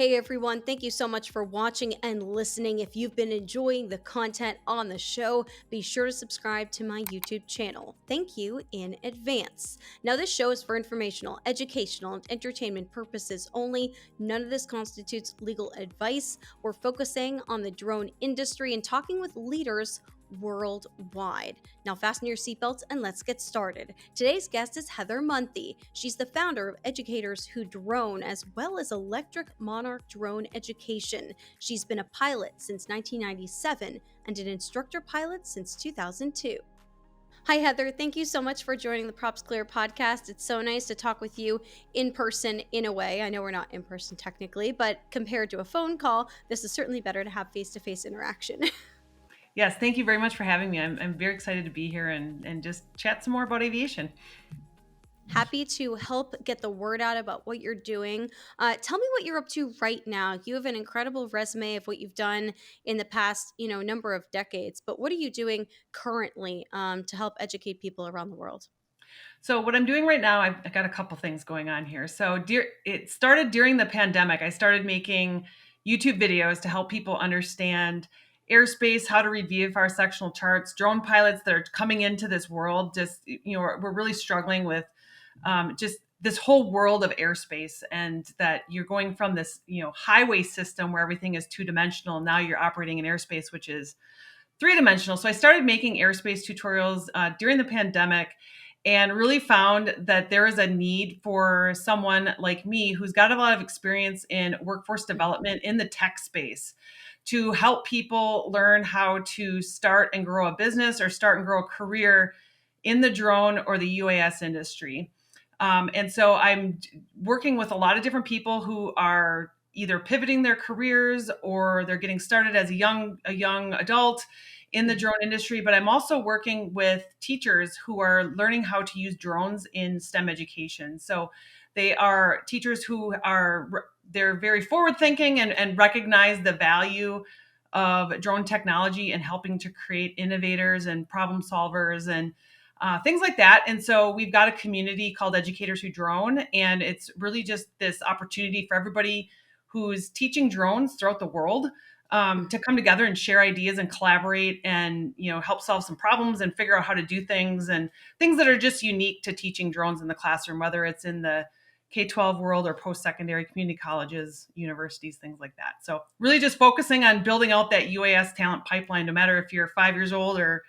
Hey everyone, thank you so much for watching and listening. If you've been enjoying the content on the show, be sure to subscribe to my YouTube channel. Thank you in advance. Now, this show is for informational, educational, and entertainment purposes only. None of this constitutes legal advice. We're focusing on the drone industry and talking with leaders worldwide. Now, fasten your seatbelts and let's get started. Today's guest is Heather Monthie. She's the founder of Educators Who Drone, as well as Electric Monarch Drone Education. She's been a pilot since 1997 and an instructor pilot since 2002. Hi, Heather. Thank you so much for joining the PropsClear podcast. It's so nice to talk with you in person in a way. I know we're not in person technically, but compared to a phone call, this is certainly better to have face-to-face interaction. Yes, thank you very much for having me. I'm very excited to be here and just chat some more about aviation. Happy to help get the word out about what you're doing. Tell me what you're up to right now. You have an incredible resume of what you've done in the past, number of decades. But what are you doing currently to help educate people around the world? So what I'm doing right now, I've got a couple things going on here. So it started during the pandemic. I started making YouTube videos to help people understand airspace, how to read VFR sectional charts, drone pilots that are coming into this world. Just, we're really struggling with just this whole world of airspace, and that you're going from this, highway system where everything is two-dimensional. Now you're operating in airspace, which is three-dimensional. So I started making airspace tutorials during the pandemic and really found that there is a need for someone like me who's got a lot of experience in workforce development in the tech space to help people learn how to start and grow a business or start and grow a career in the drone or the UAS industry. And so I'm working with a lot of different people who are either pivoting their careers or they're getting started as a young adult in the drone industry. But I'm also working with teachers who are learning how to use drones in STEM education. So they are teachers who they're very forward thinking and recognize the value of drone technology and helping to create innovators and problem solvers and things like that. And so we've got a community called Educators Who Drone, and it's really just this opportunity for everybody who's teaching drones throughout the world to come together and share ideas and collaborate and help solve some problems and figure out how to do things and things that are just unique to teaching drones in the classroom, whether it's in the K-12 world or post-secondary community colleges, universities, things like that. So really just focusing on building out that UAS talent pipeline, no matter if you're 5 years old or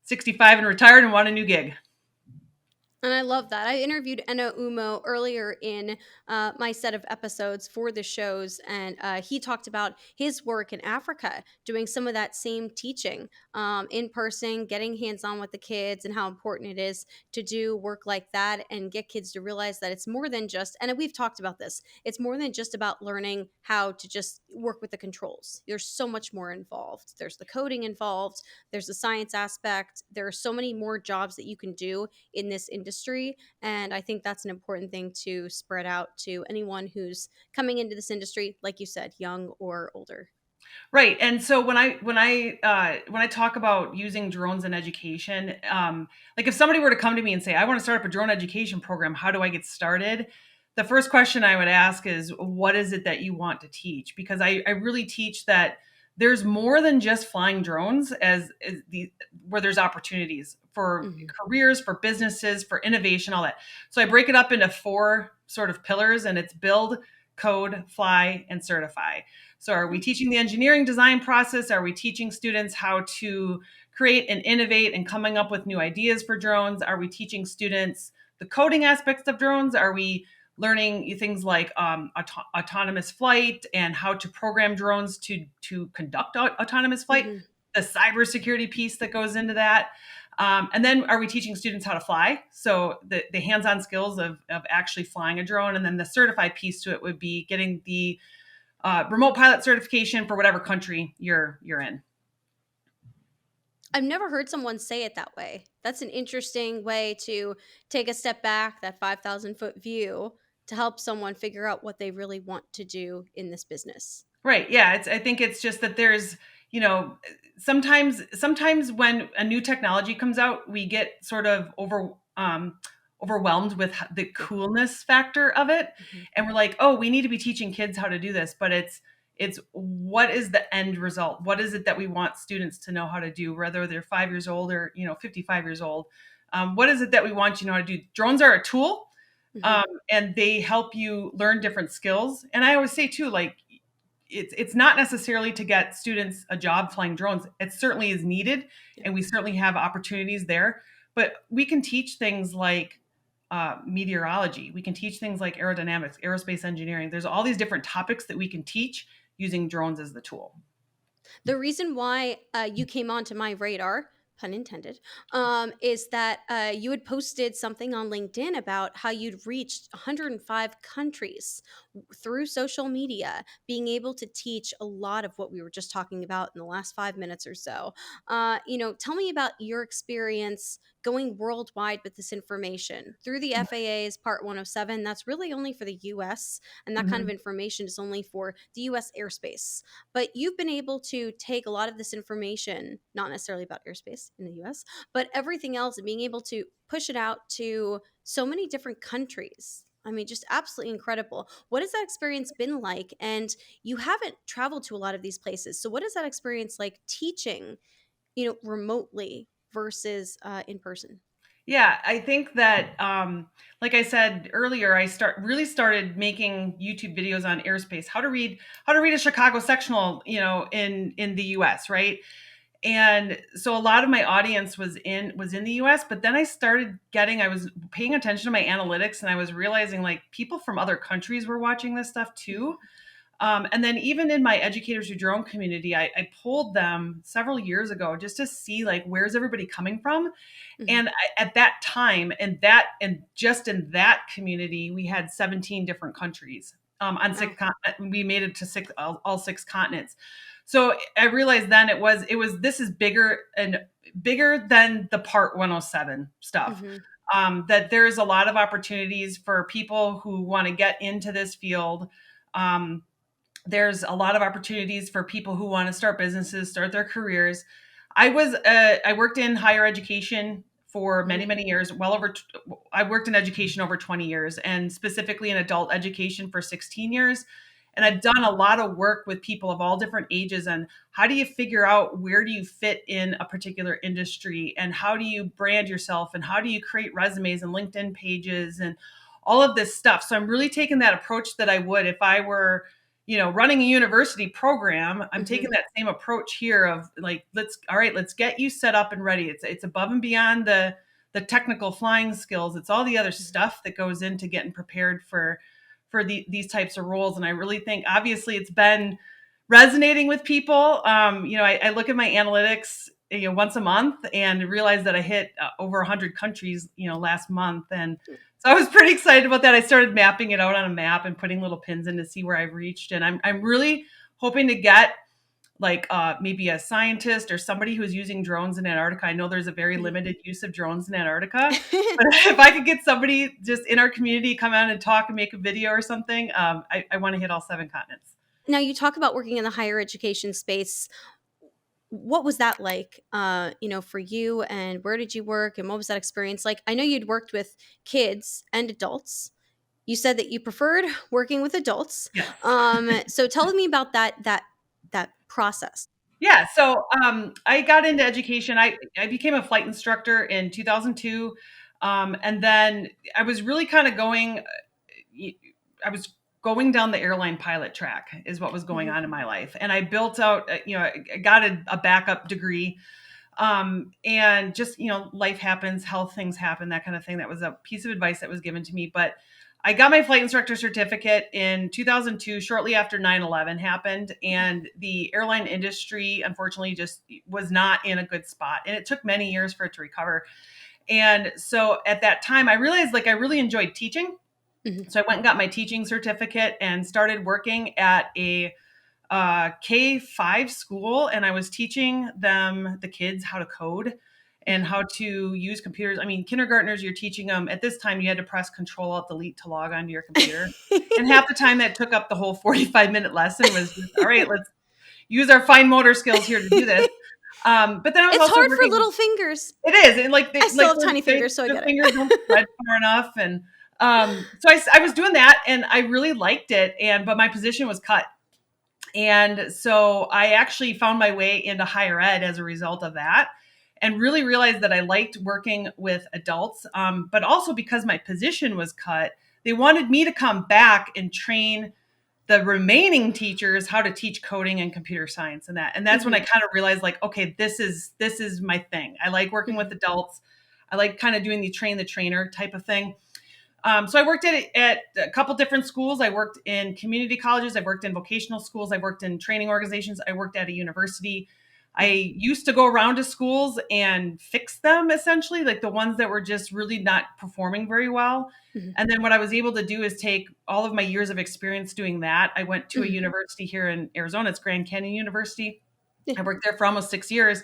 65 and retired and want a new gig. And I love that. I interviewed Eno Umo earlier in my set of episodes for the shows, and he talked about his work in Africa, doing some of that same teaching in person, getting hands-on with the kids, and how important it is to do work like that and get kids to realize that it's more than just, and we've talked about this, it's more than just about learning how to just work with the controls. There's so much more involved. There's the coding involved, there's the science aspect, there are so many more jobs that you can do in this industry. And I think that's an important thing to spread out to anyone who's coming into this industry, like you said, young or older. Right. And so when I talk about using drones in education, like if somebody were to come to me and say, I want to start up a drone education program, how do I get started? The first question I would ask is, what is it that you want to teach? Because I really teach that there's more than just flying drones where there's opportunities for careers, for businesses, for innovation, all that. So I break it up into 4 sort of pillars, and it's build, code, fly, and certify. So are we teaching the engineering design process? Are we teaching students how to create and innovate and coming up with new ideas for drones? Are we teaching students the coding aspects of drones? Are we learning things like autonomous flight and how to program drones to conduct autonomous flight? Mm-hmm. The cybersecurity piece that goes into that. And then are we teaching students how to fly? So the hands-on skills of actually flying a drone. And then the certified piece to it would be getting the remote pilot certification for whatever country you're in. I've never heard someone say it that way. That's an interesting way to take a step back, that 5,000-foot view, to help someone figure out what they really want to do in this business. Right. Yeah. I think it's just that there's, sometimes when a new technology comes out, we get sort of overwhelmed with the coolness factor of it. Mm-hmm. And we're like, oh, we need to be teaching kids how to do this, but it's what is the end result? What is it that we want students to know how to do, whether they're 5 years old or 55 years old? What is it that we want you to know how to do? Drones are a tool, Mm-hmm. and they help you learn different skills. And I always say too, like it's not necessarily to get students a job flying drones. It certainly is needed, Yeah. and we certainly have opportunities there. But we can teach things like meteorology. We can teach things like aerodynamics, aerospace engineering. There's all these different topics that we can teach using drones as the tool. The reason why you came onto my radar, pun intended, is that you had posted something on LinkedIn about how you'd reached 105 countries through social media, being able to teach a lot of what we were just talking about in the last 5 minutes or so. Tell me about your experience going worldwide with this information through the FAA's Part 107. That's really only for the US, and that kind of Mhm. information is only for the US airspace. But you've been able to take a lot of this information, not necessarily about airspace in the US, but everything else, and being able to push it out to so many different countries. I mean, just absolutely incredible. What has that experience been like? And you haven't traveled to a lot of these places. So, what is that experience like teaching, remotely versus in person? Yeah, I think that, like I said earlier, I really started making YouTube videos on airspace, how to read a Chicago sectional, in the U.S. Right, and so a lot of my audience was in the US, but then I was paying attention to my analytics, and I was realizing like people from other countries were watching this stuff too. And then even in my Educators Who Drone community, I polled them several years ago just to see like where's everybody coming from. Mm-hmm. And at that time, and just in that community, we had 17 different countries. On Wow. we made it to all 6 continents. So I realized then it was this is bigger and bigger than the Part 107 stuff. Mm-hmm. That there's a lot of opportunities for people who want to get into this field. Um, there's a lot of opportunities for people who want to start businesses, start their careers. I worked in higher education for Mm-hmm. many years. I worked in education over 20 years, and specifically in adult education for 16 years. And I've done a lot of work with people of all different ages on how do you figure out where do you fit in a particular industry, and how do you brand yourself, and how do you create resumes and LinkedIn pages and all of this stuff. So I'm really taking that approach that I would if I were running a university program. I'm Mm-hmm. taking that same approach here of like, let's get you set up and ready. It's above and beyond the technical flying skills. It's all the other stuff that goes into getting prepared for these types of roles. And I really think obviously it's been resonating with people. I look at my analytics, once a month, and realize that I hit over 100 countries, last month. And so I was pretty excited about that. I started mapping it out on a map and putting little pins in to see where I've reached. And I'm really hoping to get like maybe a scientist or somebody who's using drones in Antarctica. I know there's a very limited use of drones in Antarctica, but if I could get somebody just in our community come out and talk and make a video or something, I want to hit all 7 continents. Now, you talk about working in the higher education space. What was that like, for you, and where did you work, and what was that experience like? I know you'd worked with kids and adults. You said that you preferred working with adults. Yes. So tell me about that process. Yeah, so I got into education. I became a flight instructor in 2002, and then I was really kind of I was going down the airline pilot track is what was going Mhm. on in my life, and I built out. I got a backup degree, and just life happens, health things happen, that kind of thing. That was a piece of advice that was given to me, but I got my flight instructor certificate in 2002, shortly after 9/11 happened. And the airline industry, unfortunately, just was not in a good spot. And it took many years for it to recover. And so at that time, I realized like I really enjoyed teaching. Mhm. So I went and got my teaching certificate and started working at a K-5 school, and I was teaching the kids how to code and Mhm. how to use computers. I mean, kindergartners, you're teaching them at this time, you had to press Control Alt Delete to log onto your computer. And half the time that took up the whole 45-minute lesson was just, all right, let's use our fine motor skills here to do this. But then I was It's also hard for working. little fingers. It is, and I still have tiny fingers, so I the get fingers it. don't spread far enough, and so I was doing that, and I really liked it, but my position was cut, and so I actually found my way into higher ed as a result of that, and really realized that I liked working with adults, but also because my position was cut, they wanted me to come back and train the remaining teachers how to teach coding and computer science and that's when I Mhm, kind of realized, like, okay, this is my thing. I like working with mhm, adults. I like kind of doing the train the trainer type of thing. So I worked at a couple different schools. I worked in community colleges. I worked in vocational schools. I worked in training organizations. I worked at a university. mhm, I used to go around to schools and fix them, essentially, like the ones that were just really not performing very well. mhm, And then what I was able to do is take all of my years of experience doing that. I went to a mhm. university here in Arizona. It's Grand Canyon University. Yeah. I worked there for almost 6 years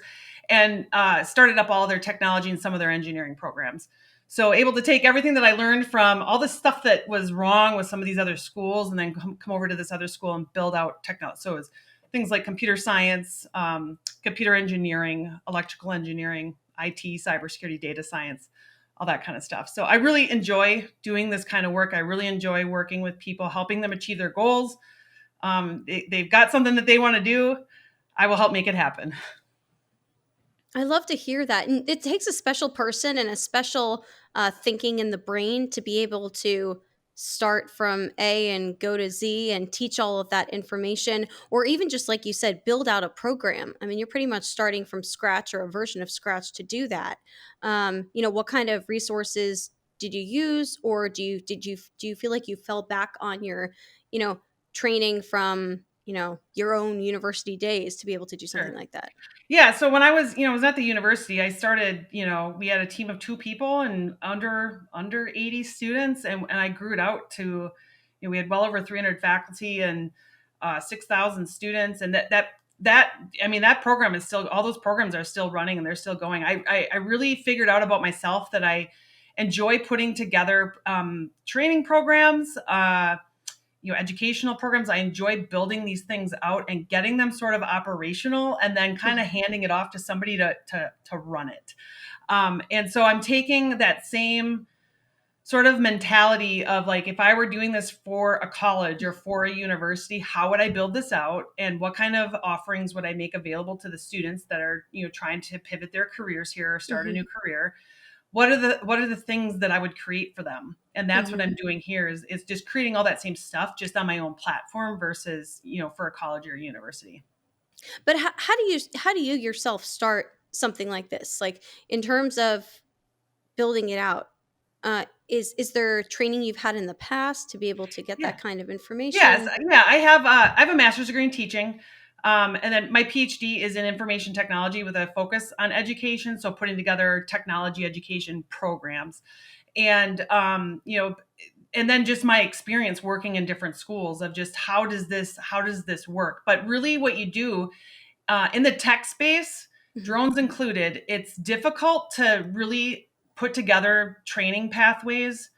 and started up all their technology and some of their engineering programs. So able to take everything that I learned from all the stuff that was wrong with some of these other schools, and then come over to this other school and build out technology. So it's things like computer science, computer engineering, electrical engineering, IT, cybersecurity, data science, all that kind of stuff. So I really enjoy doing this kind of work. I really enjoy working with people, helping them achieve their goals. They've got something that they want to do. I will help make it happen. I love to hear that. And it takes a special person and a special thinking in the brain to be able to start from A and go to Z and teach all of that information, or even just like you said, build out a program. I mean, you're pretty much starting from scratch or a version of scratch to do that. What kind of resources did you use, or do you feel like you fell back on your, you know, training from your own university days to be able to do something Sure. like that? Yeah, so when I was at the university, I started, we had a team of 2 people and under 80 students, and I grew it out to, we had well over 300 faculty and 6,000 students, and that program is still, all those programs are still running and they're still going. I really figured out about myself that I enjoy putting together training programs, educational programs. I enjoy building these things out and getting them sort of operational, and then kind of Mhm, handing it off to somebody to run it. And so I'm taking that same sort of mentality of, like, if I were doing this for a college or for a university, how would I build this out, and what kind of offerings would I make available to the students that are, trying to pivot their careers here or start a mhm, new career? What are the things that I would create for them? And that's what mhm. I'm doing here, is just creating all that same stuff just on my own platform versus, for a college or a university. But how do you yourself start something like this? Like in terms of building it out, is there training you've had in the past to be able to get Yeah. that kind of Yes. information? Yeah. I have a master's degree in teaching. And then my PhD is in information technology with a focus on education. So putting together technology education programs. And, and then just my experience working in different schools of just how does this work? But really what you do in the tech space, Mhm, drones included, it's difficult to really put together training pathways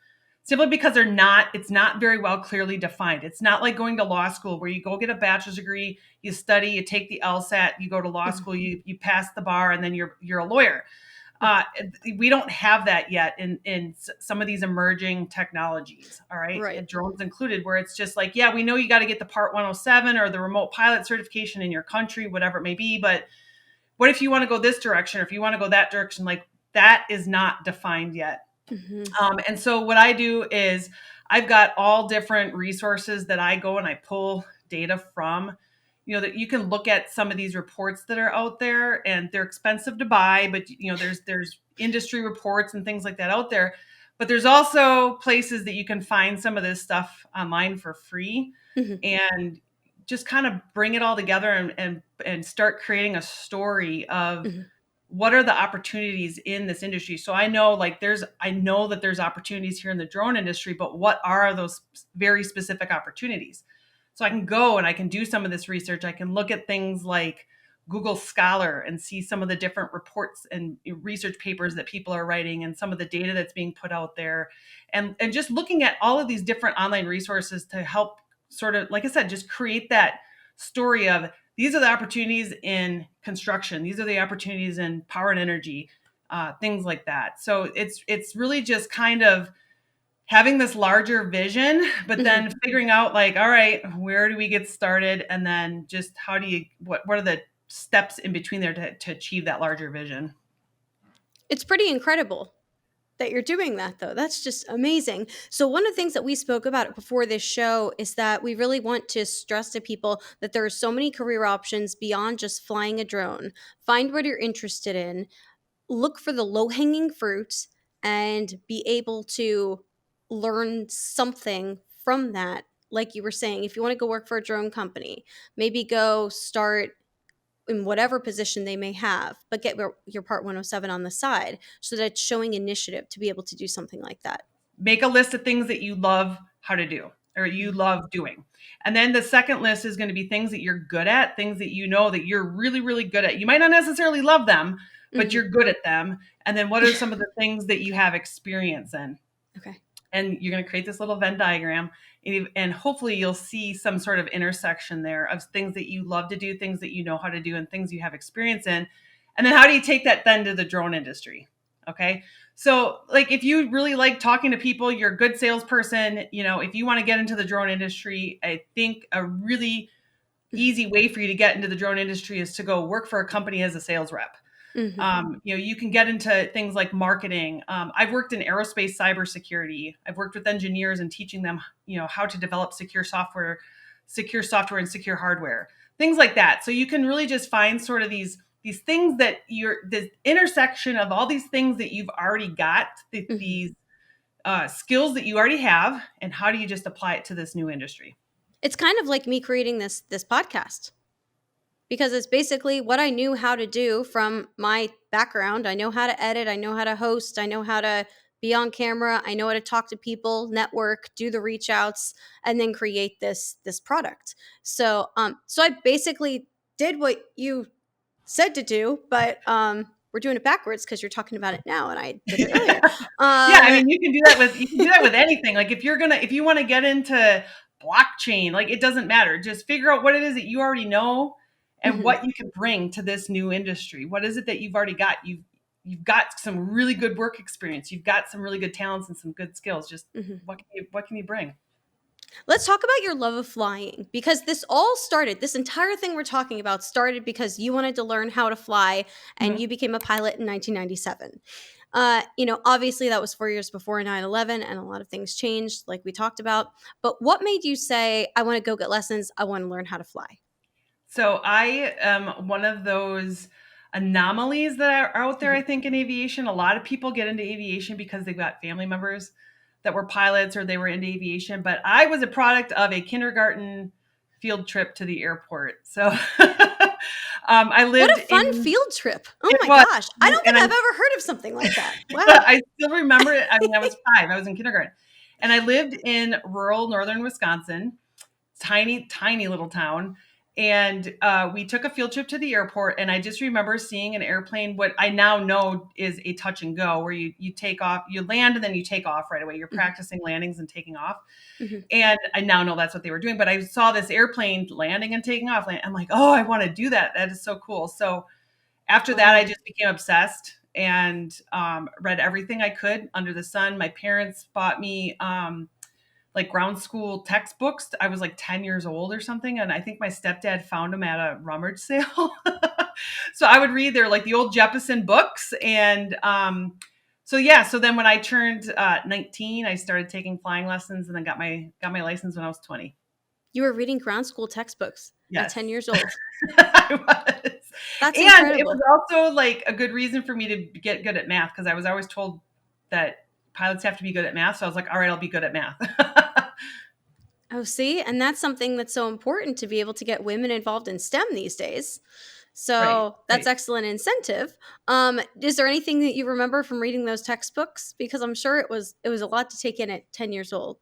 simply because it's not very well clearly defined. It's not like going to law school where you go get a bachelor's degree, you study, you take the LSAT, you go to law mhm, school, you pass the bar, and then you're a lawyer. mhm. Uh, we don't have that yet in some of these emerging technologies. All right, Right. drones included, where it's just like, yeah, we know you got to get the Part 107 or the remote pilot certification in your country, whatever it may be. But what if you want to go this direction, or if you want to go that direction? Like, that is not defined yet. Mhm, And so what I do is I've got all different resources that I go and I pull data from, that you can look at some of these reports that are out there, and they're expensive to buy, but there's industry reports and things like that out there. But there's also places that you can find some of this stuff online for free, mhm, and just kind of bring it all together and start creating a story of mhm, what are the opportunities in this industry. So I know, like, I know that there's opportunities here in the drone industry, but what are those very specific opportunities? So I can go and I can do some of this research. I can look at things like Google Scholar and see some of the different reports and research papers that people are writing, and some of the data that's being put out there, and just looking at all of these different online resources to help, sort of, like I said, just create that story of These are the opportunities in construction. These are the opportunities in power and energy, things like that. So it's really just kind of having this larger vision, but Mhm. then figuring out like, all right, where do we get started? And then just how do you, what are the steps in between there to achieve that larger vision? It's pretty incredible that you're doing that, though. That's just amazing. So one of the things that we spoke about before this show is that we really want to stress to people that there are so many career options beyond just flying a drone. Find what you're interested in, look for the low-hanging fruits, and be able to learn something from that. Like you were saying, if you want to go work for a drone company, maybe go start in whatever position they may have, but get your Part 107 on the side so that it's showing initiative to be able to do something like that. Make a list of things that you love how to do or you love doing. And then the second list is going to be things that you're good at, things that you know that you're really, really good at. You might not necessarily love them, but Mm-hmm. you're good at them. And then what are some of the things that you have experience in? Okay. And you're going to create this little Venn diagram, and hopefully you'll see some sort of intersection there of things that you love to do, things that you know how to do, and things you have experience in. And then how do you take that then to the drone industry? Okay. So like if you really like talking to people, you're a good salesperson, if you want to get into the drone industry, I think a really easy way for you to get into the drone industry is to go work for a company as a sales rep. Mm-hmm. You can get into things like marketing. I've worked in aerospace cybersecurity. I've worked with engineers and teaching them, how to develop secure software and secure hardware, things like that. So you can really just find sort of these things that the intersection of all these things that you've already got, Mm-hmm. these skills that you already have, and how do you just apply it to this new industry? It's kind of like me creating this podcast, because it's basically what I knew how to do from my background. I know how to edit, I know how to host, I know how to be on camera, I know how to talk to people, network, do the reach outs, and then create this product. So I basically did what you said to do, but we're doing it backwards because you're talking about it now and I did it earlier. Yeah, I Um mean, you can do that with anything. Like if you want to get into blockchain, like it doesn't matter. Just figure out what it is that you already know and mhm, what you can bring to this new industry. What is it that you've already got? You've got some really good work experience. You've got some really good talents and some good skills. Just mhm. what can you bring? Let's talk about your love of flying, because this entire thing we're talking about started because you wanted to learn how to fly and Mhm. you became a pilot in 1997. Obviously that was 4 years before 9/11 and a lot of things changed, like we talked about. But what made you say, I want to go get lessons, I want to learn how to fly? So I am one of those anomalies that are out there, I Mhm, think, in aviation. A lot of people get into aviation because they've got family members that were pilots or they were into aviation. But I was a product of a kindergarten field trip to the airport. So I what lived a fun in field trip. Oh it my was, gosh, I don't and think I've ever heard of something like that. Wow. I still remember it. I mean, I was 5. I was in kindergarten, and I lived in rural northern Wisconsin, tiny, tiny little town. And we took a field trip to the airport, and I just remember seeing an airplane. What I now know is a touch and go, where you take off, you land, and then you take off right away. You're Mhm, practicing landings and taking off, mhm. and I now know that's what they were doing. But I saw this airplane landing and taking off. I'm like, oh, I want to do that. That is so cool. So after that, I Wow. just became obsessed and read everything I could under the sun. My parents bought me like ground school textbooks. I was like 10 years old or something. And I think my stepdad found them at a rummage sale. So I would read their like the old Jeppesen books. And so yeah, so then when I turned 19, I started taking flying lessons and then got my license when I was 20. You were reading ground school textbooks at Yes. 10 years old. I was. That's And it was incredible. also like a good reason for me to get good at math because I was always told that pilots have to be good at math. So I was like, all right, I'll be good at math. Oh, see? And that's something that's so important to be able to get women involved in STEM these days. Right. So that's Right. excellent incentive. Is there anything that you remember from reading those textbooks? Because I'm sure it was a lot to take in at 10 years old.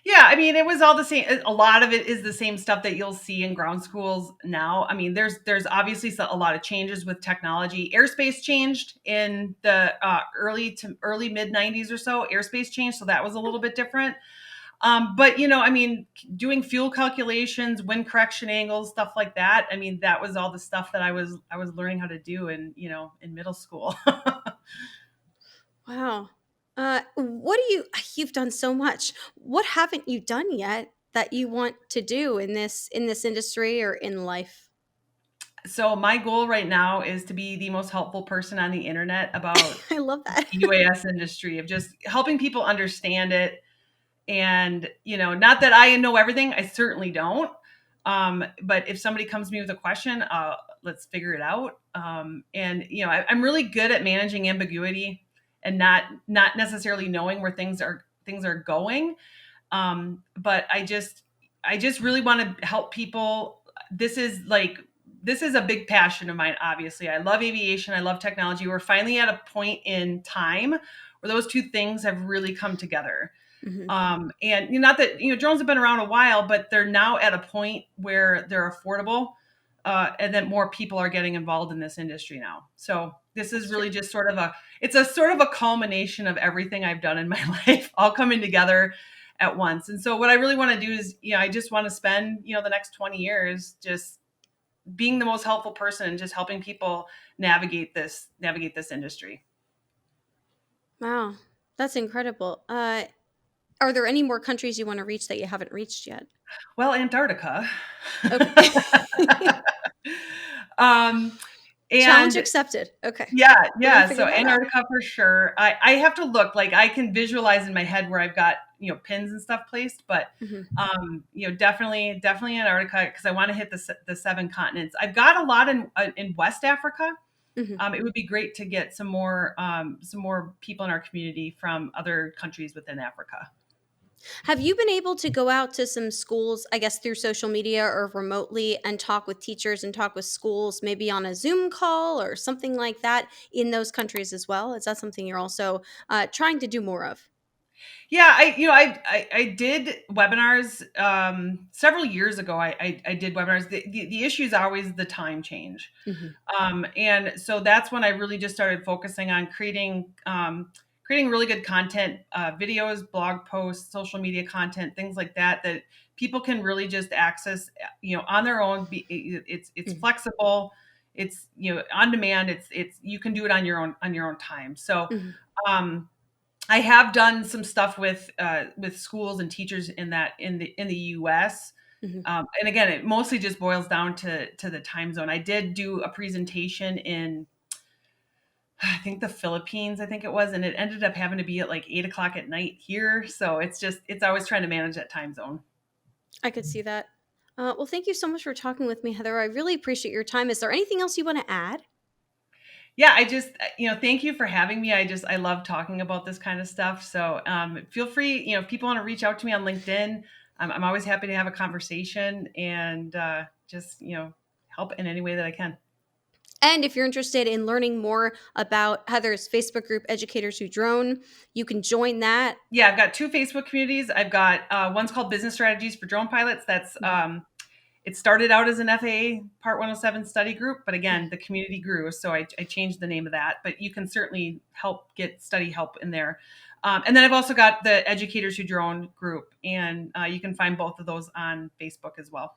Yeah, I mean, it was all the same. A lot of it is the same stuff that you'll see in ground schools now. I mean, there's obviously a lot of changes with technology. Airspace changed in the early to early mid '90s or so. Airspace changed, so that was a little bit different. But I mean, doing fuel calculations, wind correction angles, stuff like that. I mean, that was all the stuff that I was learning how to do in middle school. Wow. What do you've done so much. What haven't you done yet that you want to do in this industry or in life? So my goal right now is to be the most helpful person on the internet about I love that. the UAS industry, of just helping people understand it. And, not that I know everything, I certainly don't. But if somebody comes to me with a question, let's figure it out. And, I'm really good at managing ambiguity and not necessarily knowing where things are going. But I just really want to help people. This is a big passion of mine. Obviously, I love aviation. I love technology. We're finally at a point in time where those two things have really come together. Mhm. And not that drones have been around a while, but they're now at a point where they're affordable, and that more people are getting involved in this industry now. So this is That's really true. just it's a sort of a culmination of everything I've done in my life, all coming together at once. And so what I really want to do is, I just want to spend, the next 20 years just being the most helpful person and just helping people navigate this industry. Wow. That's incredible. Are there any more countries you want to reach that you haven't reached yet? Well, Antarctica. Okay. um, Challenge and accepted. Okay. yeah, We're gonna yeah. So figure that out. Antarctica for sure. I have to look, like, I can visualize in my head where I've got, pins and stuff placed, but Mhm. definitely Antarctica, because I want to hit the seven continents. I've got a lot in West Africa. Mhm. It would be great to get some more people in our community from other countries within Africa. Have you been able to go out to some schools, I guess through social media or remotely, and talk with teachers and talk with schools, maybe on a Zoom call or something like that in those countries as well? Is that something you're also trying to do more of? Yeah, I did webinars several years ago. I did webinars. The issue is always the time change. Mhm. And so that's when I really just started focusing on creating really good content, videos, blog posts, social media content, things like that, that people can really just access, on their own. It's Mhm. flexible. It's, on demand. It's you can do it on your own time. So, Mhm. um, I have done some stuff with schools and teachers in the U.S. Mhm. And again, it mostly just boils down to the time zone. I did do a presentation in, I think, the Philippines, I think it was, and it ended up having to be at like 8 o'clock at night here. So it's always trying to manage that time zone. I could see that. Well, thank you so much for talking with me, Heather. I really appreciate your time. Is there anything else you want to add? Yeah, I just, thank you for having me. I love talking about this kind of stuff. So feel free, if people want to reach out to me on LinkedIn, I'm always happy to have a conversation, and just, help in any way that I can. And if you're interested in learning more about Heather's Facebook group, Educators Who Drone, you can join that. Yeah, I've got two Facebook communities. I've got one's called Business Strategies for Drone Pilots. Mhm. It started out as an FAA Part 107 study group, but again, Mhm. the community grew, so I changed the name of that. But you can certainly get study help in there. And then I've also got the Educators Who Drone group, and you can find both of those on Facebook as well.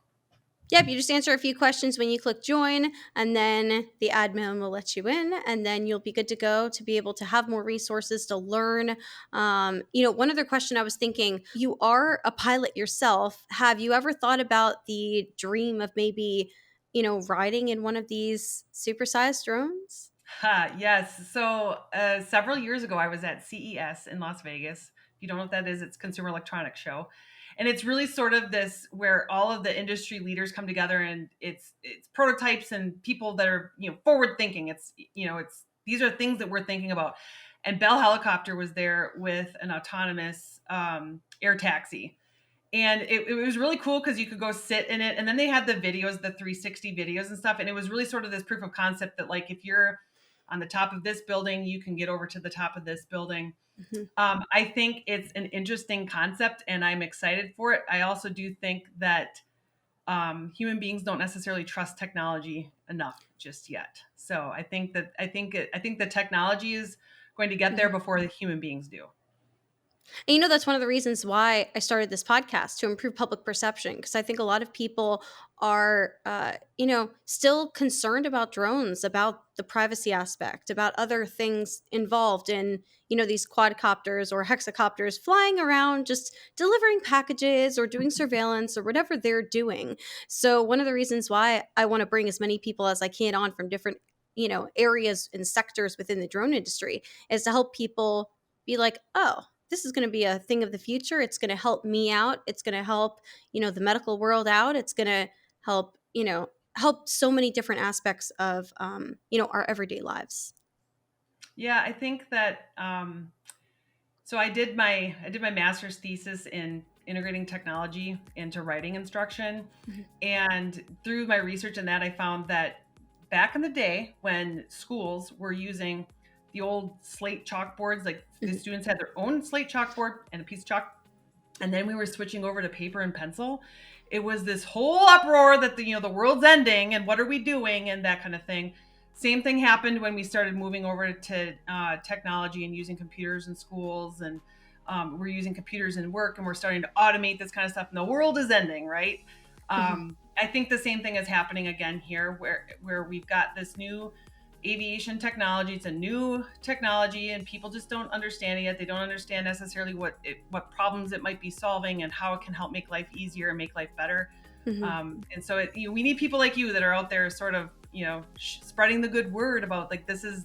Yep, you just answer a few questions when you click join, and then the admin will let you in, and then you'll be good to go to be able to have more resources to learn. One other question I was thinking, you are a pilot yourself. Have you ever thought about the dream of maybe, riding in one of these supersized drones? Yes. So several years ago, I was at CES in Las Vegas. If you don't know what that is, it's Consumer Electronics Show, and it's really sort of this where all of the industry leaders come together, and it's prototypes and people that are forward thinking. It's these are things that we're thinking about. And Bell Helicopter was there with an autonomous air taxi, and it was really cool because you could go sit in it, and then they had the videos, the 360 videos and stuff, and it was really sort of this proof of concept that, like, if you're on the top of this building, you can get over to the top of this building. Mhm. I think it's an interesting concept, and I'm excited for it. I also do think that human beings don't necessarily trust technology enough just yet. So I think the technology is going to get there Mhm. before the human beings do. And that's one of the reasons why I started this podcast, to improve public perception, because I think a lot of people are, still concerned about drones, about the privacy aspect, about other things involved in, these quadcopters or hexacopters flying around, just delivering packages or doing surveillance or whatever they're doing. So, one of the reasons why I want to bring as many people as I can on from different, areas and sectors within the drone industry is to help people be like, oh, this is going to be a thing of the future. It's going to help me out. It's going to help, the medical world out. It's going to help, help so many different aspects of, our everyday lives. Yeah, I think that so I did my master's thesis in integrating technology into writing instruction, Mhm. and through my research in that, I found that back in the day when schools were using the old slate chalkboards, like the Mhm. students had their own slate chalkboard and a piece of chalk, and then we were switching over to paper and pencil. It was this whole uproar that the world's ending and what are we doing and that kind of thing. Same thing happened when we started moving over to technology and using computers in schools, and we're using computers in work, and we're starting to automate this kind of stuff, and the world is ending, right? Mhm. I think the same thing is happening again here, where we've got this new aviation technology. It's a new technology, and people just don't understand it yet. They don't understand necessarily what problems it might be solving and how it can help make life easier and make life better. Mhm. And so we need people like you that are out there, sort of, spreading the good word about, like, this is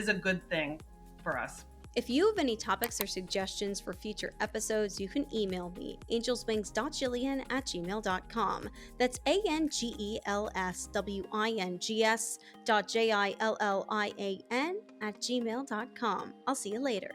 a good thing for us. If you have any topics or suggestions for future episodes, you can email me, angelswings.jillian@gmail.com. That's ANGELSWINGS.JILLIAN@gmail.com. I'll see you later.